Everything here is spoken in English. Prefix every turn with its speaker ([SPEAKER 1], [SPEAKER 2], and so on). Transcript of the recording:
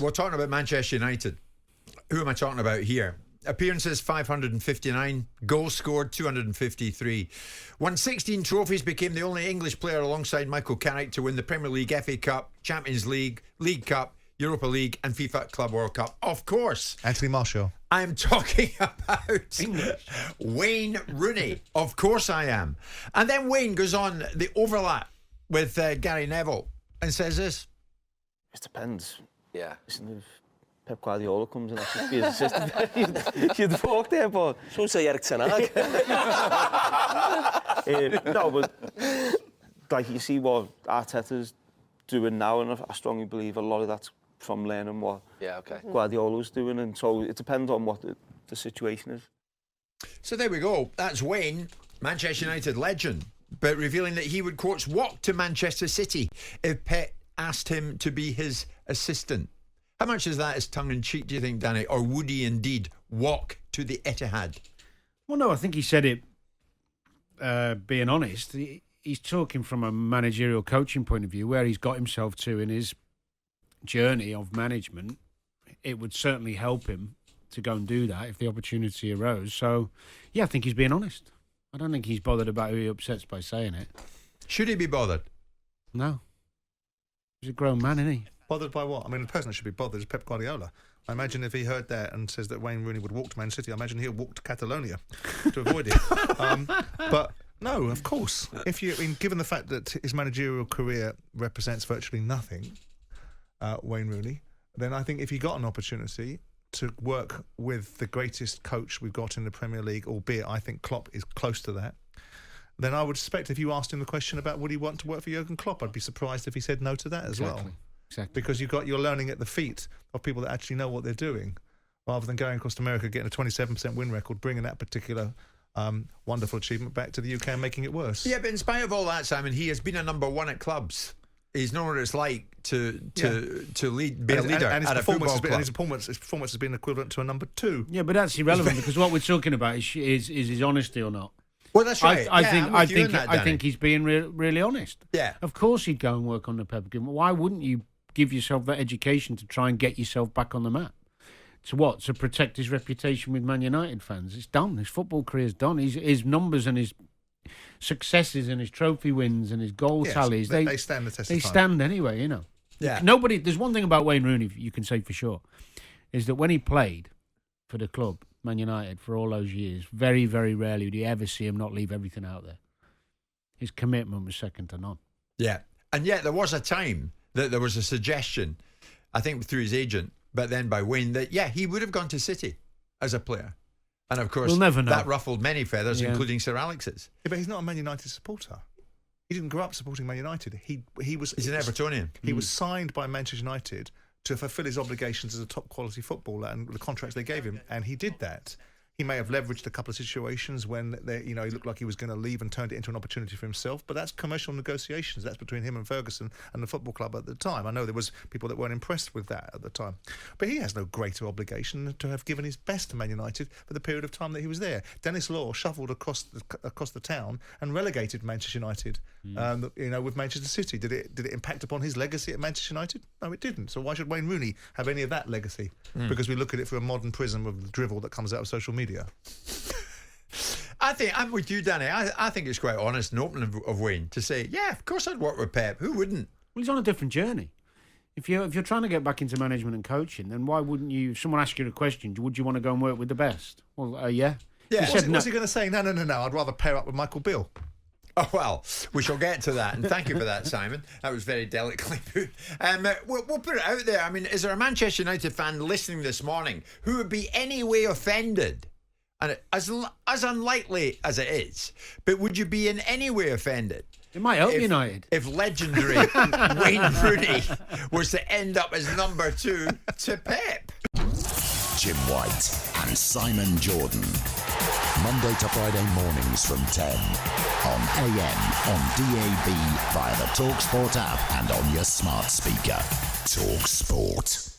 [SPEAKER 1] We're talking about Manchester United. Who am I talking about here? Appearances 559, goals scored 253, won 16 trophies, became the only English player alongside Michael Carrick to win the Premier League, FA Cup, Champions League, League Cup, Europa League and FIFA Club World Cup. Of course,
[SPEAKER 2] Anthony Martial.
[SPEAKER 1] I'm talking about Wayne Rooney. Of course I am. And then Wayne goes on the overlap with Gary Neville and says this.
[SPEAKER 3] It depends.
[SPEAKER 4] Yeah.
[SPEAKER 3] Listen, if Pep Guardiola comes and actually be his assistant, you'd walk there, but...
[SPEAKER 4] So say Erik ten Hag.
[SPEAKER 3] No, but like you see what Arteta's doing now, and I strongly believe a lot of that's from learning what Guardiola's doing, and so it depends on what the situation is.
[SPEAKER 1] So there we go. That's Wayne, Manchester United legend, but revealing that he would, quotes, walk to Manchester City if Pep asked him to be his assistant. How much is that as tongue-in-cheek, do you think, Danny? Or would he indeed walk to the Etihad?
[SPEAKER 5] Well, no, I think he said it being honest. He's talking from a managerial coaching point of view, where he's got himself to in his journey of management. It would certainly help him to go and do that if the opportunity arose. So, yeah, I think he's being honest. I don't think he's bothered about who he upsets by saying it.
[SPEAKER 1] Should he be bothered?
[SPEAKER 5] No. He's a grown man, isn't he?
[SPEAKER 2] Bothered by what? I mean, the person that should be bothered is Pep Guardiola. I imagine if he heard that and says that Wayne Rooney would walk to Man City, I imagine he'll walk to Catalonia to avoid it. But no, of course. Given the fact that his managerial career represents virtually nothing, Wayne Rooney, then I think if he got an opportunity to work with the greatest coach we've got in the Premier League, albeit I think Klopp is close to that, then I would suspect if you asked him the question about would he want to work for Jurgen Klopp, I'd be surprised if he said no to that as well.
[SPEAKER 5] Exactly.
[SPEAKER 2] Because you're learning at the feet of people that actually know what they're doing, rather than going across to America, getting a 27% win record, bringing that particular wonderful achievement back to the UK and making it worse.
[SPEAKER 1] Yeah, but in spite of all that, Simon, he has been a number one at clubs. He's known what it's like to lead, be a leader at a football club.
[SPEAKER 2] And his performance has been equivalent to a number 2.
[SPEAKER 5] Yeah, but that's irrelevant because what we're talking about is his honesty or not.
[SPEAKER 1] Well, that's right.
[SPEAKER 5] I think he's being really honest.
[SPEAKER 1] Yeah.
[SPEAKER 5] Of course he'd go and work on the Pep Guardiola. Why wouldn't you give yourself that education to try and get yourself back on the map? To what? To protect his reputation with Man United fans. It's done. His football career's done. His numbers and his successes and his trophy wins and his goal tallies. They
[SPEAKER 2] stand the test of time.
[SPEAKER 5] They stand anyway, you know.
[SPEAKER 1] Yeah.
[SPEAKER 5] There's one thing about Wayne Rooney you can say for sure, is that when he played for the club, Man United, for all those years, very, very rarely would you ever see him not leave everything out there. His commitment was second to none.
[SPEAKER 1] Yeah. And yet there was a time that there was a suggestion, I think through his agent, but then by Wayne, that, he would have gone to City as a player. And of course,
[SPEAKER 5] we'll never know.
[SPEAKER 1] That ruffled many feathers, including Sir Alex's.
[SPEAKER 2] Yeah, but he's not a Man United supporter. He didn't grow up supporting Man United. He's an
[SPEAKER 1] Evertonian.
[SPEAKER 2] He was signed by Manchester United to fulfil his obligations as a top quality footballer and the contracts they gave him, and he did that. He may have leveraged a couple of situations when he looked like he was going to leave and turned it into an opportunity for himself. But that's commercial negotiations. That's between him and Ferguson and the football club at the time. I know there was people that weren't impressed with that at the time. But he has no greater obligation to have given his best to Man United for the period of time that he was there. Dennis Law shuffled across the town and relegated Manchester United, with Manchester City. Did it impact upon his legacy at Manchester United? No, it didn't. So why should Wayne Rooney have any of that legacy? Because we look at it through a modern prism of the drivel that comes out of social media.
[SPEAKER 1] I think I'm with you, Danny. I think it's quite honest and open of Wayne to say, of course I'd work with Pep. Who wouldn't?
[SPEAKER 5] Well, he's on a different journey. If you're trying to get back into management and coaching, then why wouldn't you? If someone asks you a question, would you want to go and work with the best? Well, yeah.
[SPEAKER 2] What's he going to say? No. I'd rather pair up with Michael Beale.
[SPEAKER 1] Oh, well, we shall get to that. And thank you for that, Simon. That was very delicately put. We'll put it out there. I mean, is there a Manchester United fan listening this morning who would be any way offended? And as unlikely as it is, but would you be in any way offended?
[SPEAKER 5] It might help United.
[SPEAKER 1] If legendary Wayne Rooney was to end up as number 2 to Pep.
[SPEAKER 6] Jim White and Simon Jordan. Monday to Friday mornings from 10 on AM, on DAB, via the TalkSPORT app and on your smart speaker. TalkSPORT.